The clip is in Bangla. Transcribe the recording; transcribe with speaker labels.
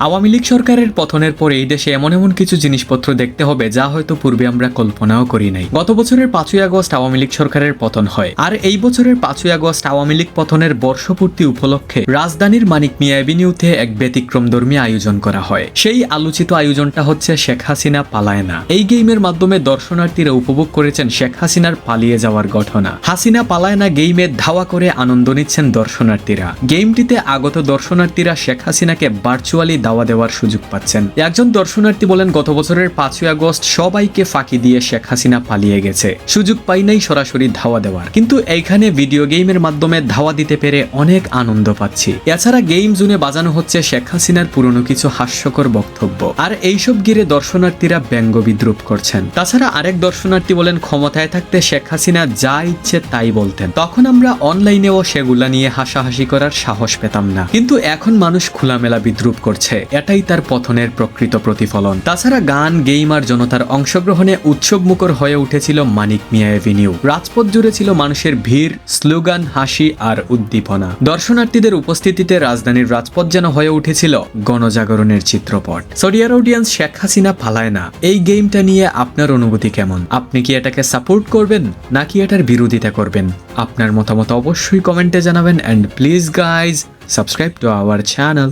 Speaker 1: আওয়ামী লীগ সরকারের পতনের পরে এই দেশে এমন এমন কিছু জিনিসপত্র দেখতে হবে যা হয়তো পূর্বে আমরা কল্পনাও করি নাই। গত বছরের 5ই আগস্ট আওয়ামী লীগ সরকারের পতন হয়, আর এই বছরের 5ই আগস্ট আওয়ামী লীগ পতনের বর্ষপূর্তি উপলক্ষে রাজধানীর মানিক মিয়া এভিনিউতে এক ব্যতিক্রমধর্মী আয়োজন করা হয়। সেই আলোচিত আয়োজনটা হচ্ছে শেখ হাসিনা পালায় না। এই গেমের মাধ্যমে দর্শনার্থীরা উপভোগ করেছেন শেখ হাসিনার পালিয়ে যাওয়ার ঘটনা। হাসিনা পালায় না গেমে ধাওয়া করে আনন্দ নিচ্ছেন দর্শনার্থীরা। গেমটিতে আগত দর্শনার্থীরা শেখ হাসিনাকে ভার্চুয়ালি দাওয়া দেওয়ার সুযোগ পাচ্ছেন। একজন দর্শনার্থী বলেন, গত বছরের 5ই আগস্ট সবাইকে ফাঁকি দিয়ে শেখ হাসিনা পালিয়ে গেছে, সুযোগ পাই নাই সরাসরি ধাওয়া দেওয়ার, কিন্তু এইখানে ভিডিও গেমের মাধ্যমে ধাওয়া দিতে পেরে অনেক আনন্দ পাচ্ছি। এছাড়া গেম জোনে বাজানো হচ্ছে শেখ হাসিনার পুরনো কিছু হাস্যকর বক্তব্য, আর এইসব ঘিরে দর্শনার্থীরা ব্যঙ্গ বিদ্রুপ করছেন। তাছাড়া আরেক দর্শনার্থী বলেন, ক্ষমতায় থাকতে শেখ হাসিনা যা ইচ্ছে তাই বলতেন, তখন আমরা অনলাইনেও সেগুলা নিয়ে হাসাহাসি করার সাহস পেতাম না, কিন্তু এখন মানুষ খোলামেলা বিদ্রুপ করছে, এটাই তার পতনের প্রকৃত প্রতিফলন। তাছাড়া গান, গেম আর জনতার অংশগ্রহণে উৎসবমুখর হয়ে উঠেছিল মানিক মিয়া এভিনিউ। রাজপথ জুড়ে ছিল মানুষের ভিড়, স্লোগান, হাসি আর উদ্দীপনা। দর্শনার্থীদের উপস্থিতিতে রাজধানীর রাজপথ যেন হয়ে উঠেছিল গণজাগরণের চিত্রপট। So dear audience, Sheikh Hasina পালায় না, এই গেমটা নিয়ে আপনার অনুভূতি কেমন? আপনি কি এটাকে সাপোর্ট করবেন নাকি এটার বিরোধিতা করবেন? আপনার মতামত অবশ্যই কমেন্টে জানাবেন, and please guys subscribe to our channel.